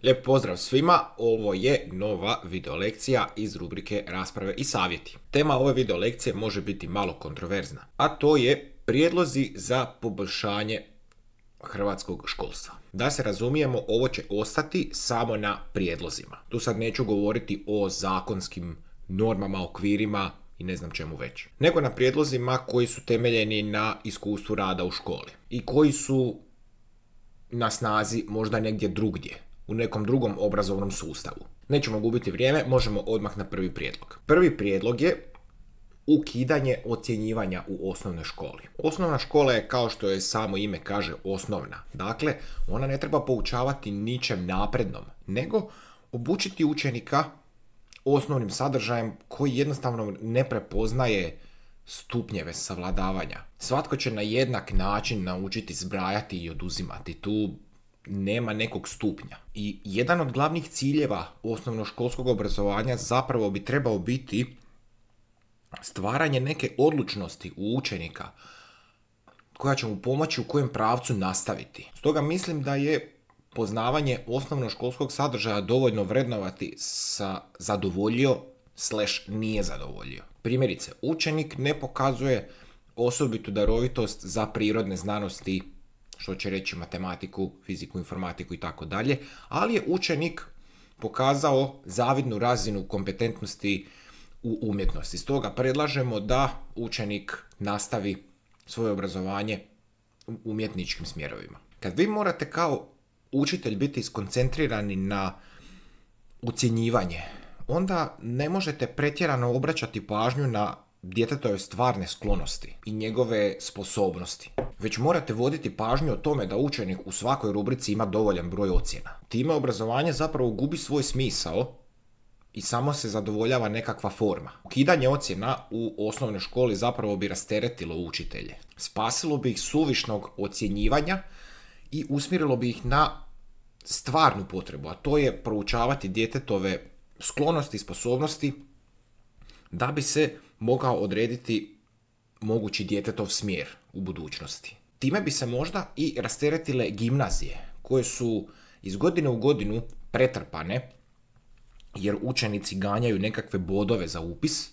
Lijep pozdrav svima, ovo je nova video lekcija iz rubrike Rasprave i savjeti. Tema ove video lekcije može biti malo kontroverzna, a to je prijedlozi za poboljšanje hrvatskog školstva. Da se razumijemo, ovo će ostati samo na prijedlozima. Tu sad neću govoriti o zakonskim normama, okvirima i ne znam čemu već, nego na prijedlozima koji su temeljeni na iskustvu rada u školi i koji su na snazi možda negdje drugdje, u nekom drugom obrazovnom sustavu. Nećemo gubiti vrijeme, možemo odmah na prvi prijedlog. Prvi prijedlog je ukidanje ocjenjivanja u osnovnoj školi. Osnovna škola je, kao što je samo ime kaže, osnovna. Dakle, ona ne treba poučavati ničem naprednom, nego obučiti učenika osnovnim sadržajem koji jednostavno ne prepoznaje stupnjeve savladavanja. Svatko će na jednak način naučiti zbrajati i oduzimati. Tu nema nekog stupnja. I jedan od glavnih ciljeva osnovnoškolskog obrazovanja zapravo bi trebao biti stvaranje neke odlučnosti u učenika koja će mu pomoći u kojem pravcu nastaviti. Stoga mislim da je poznavanje osnovnoškolskog sadržaja dovoljno vrednovati sa zadovoljio / nije zadovoljio. Primjerice, učenik ne pokazuje osobitu darovitost za prirodne znanosti, što će reći matematiku, fiziku, informatiku i tako dalje, ali je učenik pokazao zavidnu razinu kompetentnosti u umjetnosti. Stoga predlažemo da učenik nastavi svoje obrazovanje u umjetničkim smjerovima. Kad vi morate kao učitelj biti skoncentrirani na ocjenjivanje, onda ne možete pretjerano obraćati pažnju na djetetove stvarne sklonosti i njegove sposobnosti, već morate voditi pažnju o tome da učenik u svakoj rubrici ima dovoljan broj ocjena. Time obrazovanje zapravo gubi svoj smisao i samo se zadovoljava nekakva forma. Ukidanje ocjena u osnovnoj školi zapravo bi rasteretilo učitelje. Spasilo bi ih suvišnog ocjenjivanja i usmjerilo bi ih na stvarnu potrebu, a to je proučavati djetetove sklonosti i sposobnosti da bi se mogao odrediti mogući djetetov smjer u budućnosti. Time bi se možda i rasteretile gimnazije, koje su iz godine u godinu pretrpane, jer učenici ganjaju nekakve bodove za upis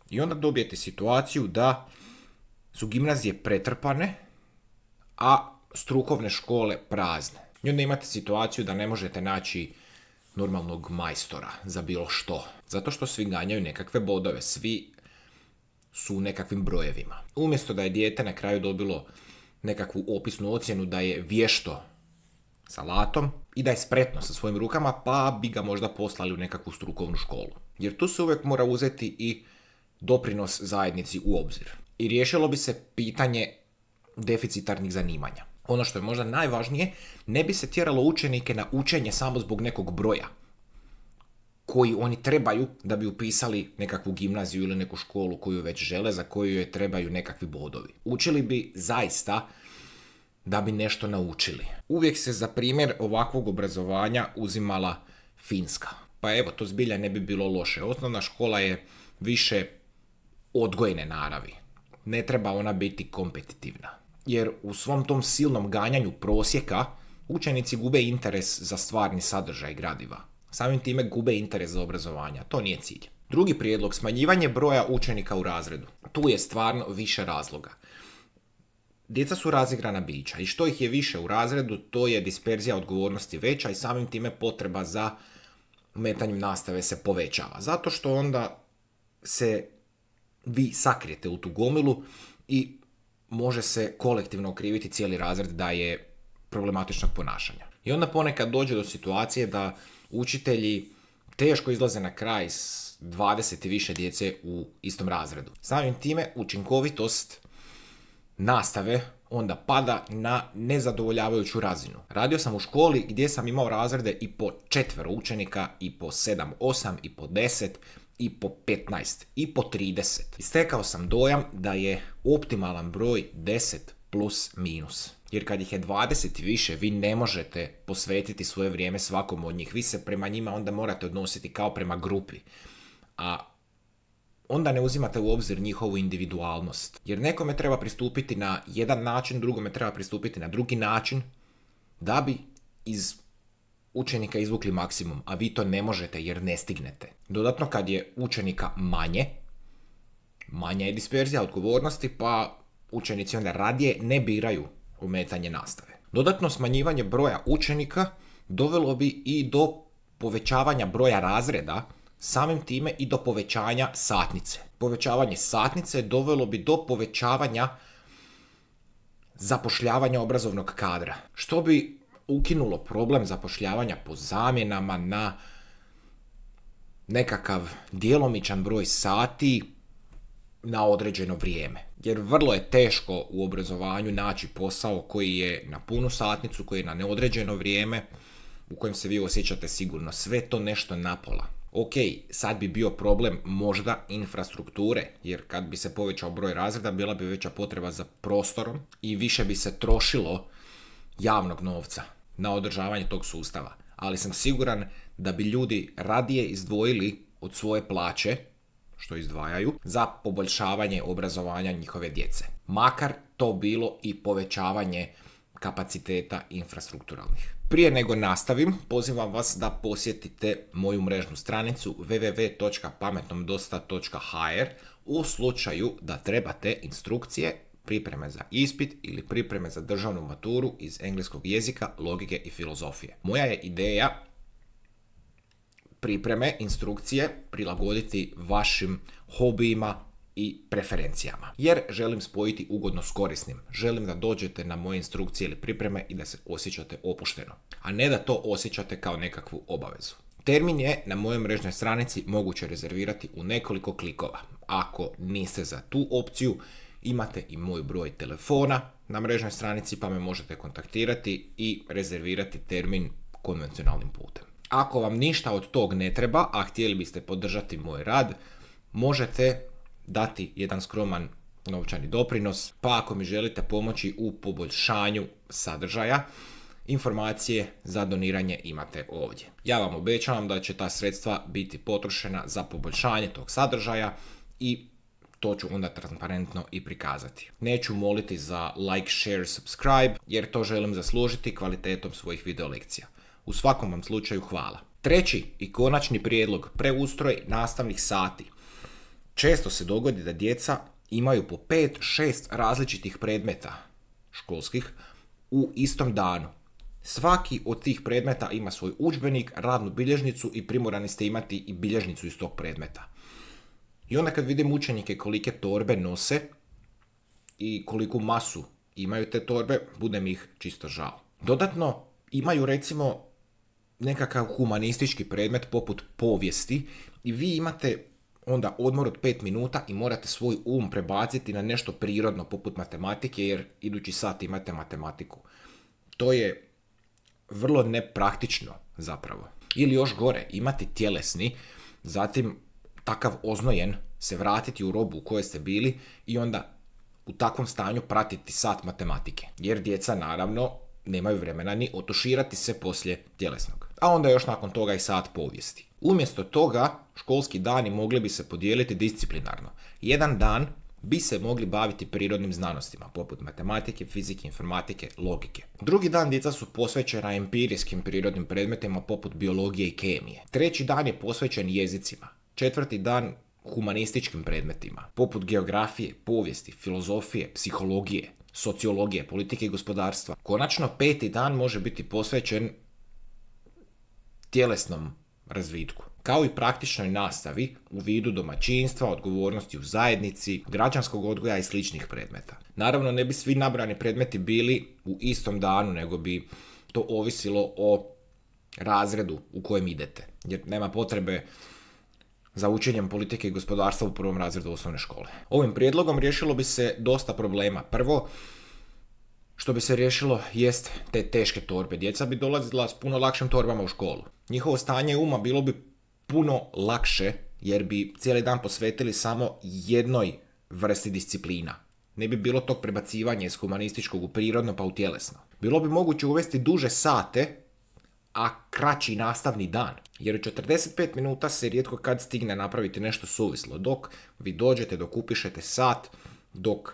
i onda dobijete situaciju da su gimnazije pretrpane, a strukovne škole prazne. I onda imate situaciju da ne možete naći normalnog majstora za bilo što, zato što svi ganjaju nekakve bodove, svi su u nekakvim brojevima. Umjesto da je dijete na kraju dobilo nekakvu opisnu ocjenu da je vješto sa alatom i da je spretno sa svojim rukama, pa bi ga možda poslali u nekakvu strukovnu školu. Jer tu se uvijek mora uzeti i doprinos zajednici u obzir. I riješilo bi se pitanje deficitarnih zanimanja. Ono što je možda najvažnije, ne bi se tjeralo učenike na učenje samo zbog nekog broja koji oni trebaju da bi upisali nekakvu gimnaziju ili neku školu koju već žele, za koju joj trebaju nekakvi bodovi. Učili bi zaista da bi nešto naučili. Uvijek se za primjer ovakvog obrazovanja uzimala Finska. Pa evo, to zbilja ne bi bilo loše. Osnovna škola je više odgojne naravi. Ne treba ona biti kompetitivna. Jer u svom tom silnom ganjanju prosjeka učenici gube interes za stvarni sadržaj gradiva. Samim time gube interes za obrazovanje. To nije cilj. Drugi prijedlog, smanjivanje broja učenika u razredu. Tu je stvarno više razloga. Djeca su razigrana bića i što ih je više u razredu, to je disperzija odgovornosti veća i samim time potreba za ometanjem nastave se povećava. Zato što onda se vi sakrijete u tu gomilu i može se kolektivno okriviti cijeli razred da je problematičnog ponašanja. I onda ponekad dođe do situacije da učitelji teško izlaze na kraj s 20 i više djece u istom razredu. Samim time učinkovitost nastave onda pada na nezadovoljavajuću razinu. Radio sam u školi gdje sam imao razrede i po 4 učenika, i po 7, 8, i po 10, i po 15, i po 30. I stekao sam dojam da je optimalan broj 10 plus minus. Jer kad ih je 20 i više, vi ne možete posvetiti svoje vrijeme svakom od njih. Vi se prema njima onda morate odnositi kao prema grupi. A onda ne uzimate u obzir njihovu individualnost. Jer nekome treba pristupiti na jedan način, drugome treba pristupiti na drugi način, da bi iz učenika izvukli maksimum, a vi to ne možete jer ne stignete. Dodatno, kad je učenika manja je disperzija odgovornosti, pa učenici onda radije ne biraju ometanje nastave. Dodatno, smanjivanje broja učenika dovelo bi i do povećavanja broja razreda, samim time i do povećanja satnice. Povećavanje satnice dovelo bi do povećavanja zapošljavanja obrazovnog kadra, što bi ukinulo problem zapošljavanja po zamjenama na nekakav djelomičan broj sati na određeno vrijeme. Jer vrlo je teško u obrazovanju naći posao koji je na punu satnicu, koji je na neodređeno vrijeme, u kojem se vi osjećate sigurno. Sve to nešto napola. Ok, sad bi bio problem možda infrastrukture, jer kad bi se povećao broj razreda, bila bi veća potreba za prostorom i više bi se trošilo javnog novca na održavanje tog sustava. Ali sam siguran da bi ljudi radije izdvojili od svoje plaće, što izdvajaju, za poboljšavanje obrazovanja njihove djece. Makar to bilo i povećavanje kapaciteta infrastrukturalnih. Prije nego nastavim, pozivam vas da posjetite moju mrežnu stranicu www.pametnomdosta.hr u slučaju da trebate instrukcije, pripreme za ispit ili pripreme za državnu maturu iz engleskog jezika, logike i filozofije. Moja je ideja pripreme, instrukcije prilagoditi vašim hobijima i preferencijama. Jer želim spojiti ugodno s korisnim. Želim da dođete na moje instrukcije ili pripreme i da se osjećate opušteno, a ne da to osjećate kao nekakvu obavezu. Termin je na mojoj mrežnoj stranici moguće rezervirati u nekoliko klikova. Ako niste za tu opciju, imate i moj broj telefona na mrežnoj stranici, pa me možete kontaktirati i rezervirati termin konvencionalnim putem. Ako vam ništa od tog ne treba, a htjeli biste podržati moj rad, možete dati jedan skroman novčani doprinos, pa ako mi želite pomoći u poboljšanju sadržaja, informacije za doniranje imate ovdje. Ja vam obećavam da će ta sredstva biti potrošena za poboljšanje tog sadržaja i to ću onda transparentno i prikazati. Neću moliti za like, share, subscribe, jer to želim zaslužiti kvalitetom svojih video lekcija. U svakom vam slučaju hvala. Treći i konačni prijedlog, preustroj nastavnih sati. Često se dogodi da djeca imaju po 5-6 različitih predmeta školskih u istom danu. Svaki od tih predmeta ima svoj udžbenik, radnu bilježnicu i primorani ste imati i bilježnicu iz tog predmeta. I onda kad vidim učenike kolike torbe nose i koliku masu imaju te torbe, bude mi ih čisto žao. Dodatno imaju recimo nekakav humanistički predmet poput povijesti i vi imate onda odmor od 5 minuta i morate svoj prebaciti na nešto prirodno poput matematike, jer idući sat imate matematiku. To je vrlo nepraktično zapravo. Ili još gore, imati tjelesni, zatim takav oznojen se vratiti u robu u kojoj ste bili i onda u takvom stanju pratiti sat matematike. Jer djeca naravno nemaju vremena ni otuširati se poslije tjelesnog. A onda još nakon toga i sat povijesti. Umjesto toga, školski dani mogli bi se podijeliti disciplinarno. Jedan dan bi se mogli baviti prirodnim znanostima, poput matematike, fizike, informatike, logike. Drugi dan djeca su posvećena empirijskim prirodnim predmetima poput biologije i kemije. Treći dan je posvećen jezicima. Četvrti dan humanističkim predmetima, poput geografije, povijesti, filozofije, psihologije, sociologije, politike i gospodarstva. Konačno, peti dan može biti posvećen tjelesnom razvitku, kao i praktičnoj nastavi u vidu domaćinstva, odgovornosti u zajednici, građanskog odgoja i sličnih predmeta. Naravno, ne bi svi nabrani predmeti bili u istom danu, nego bi to ovisilo o razredu u kojem idete, jer nema potrebe za učenjem politike i gospodarstva u prvom razredu osnovne škole. Ovim prijedlogom riješilo bi se dosta problema. Prvo, što bi se riješilo jest te teške torbe. Djeca bi dolazila s puno lakšim torbama u školu. Njihovo stanje uma bilo bi puno lakše jer bi cijeli dan posvetili samo jednoj vrsti disciplina. Ne bi bilo tog prebacivanja iz humanističkog u prirodno pa u tjelesno. Bilo bi moguće uvesti duže sate a kraći nastavni dan. Jer u 45 minuta se rijetko kad stigne napraviti nešto suvislo. Dok vi dođete, dok upišete sat, dok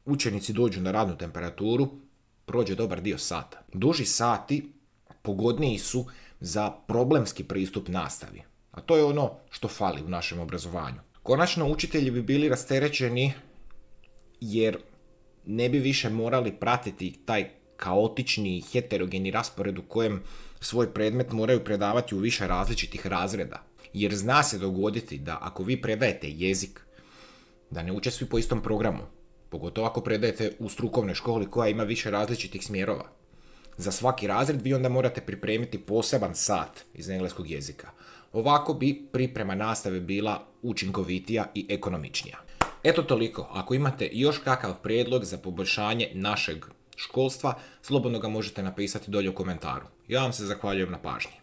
učenici dođu na radnu temperaturu, prođe dobar dio sata. Duži sati pogodniji su za problemski pristup nastavi. A to je ono što fali u našem obrazovanju. Konačno, učitelji bi bili rasterećeni jer ne bi više morali pratiti taj kaotični i heterogeni raspored u kojem svoj predmet moraju predavati u više različitih razreda. Jer zna se dogoditi da ako vi predajete jezik, da ne uče svi po istom programu. Pogotovo ako predajete u strukovnoj školi koja ima više različitih smjerova. Za svaki razred vi onda morate pripremiti poseban sat iz engleskog jezika. Ovako bi priprema nastave bila učinkovitija i ekonomičnija. Eto toliko. Ako imate još kakav prijedlog za poboljšanje našeg školstva, slobodno ga možete napisati dolje u komentaru. Ja vam se zahvaljujem na pažnji.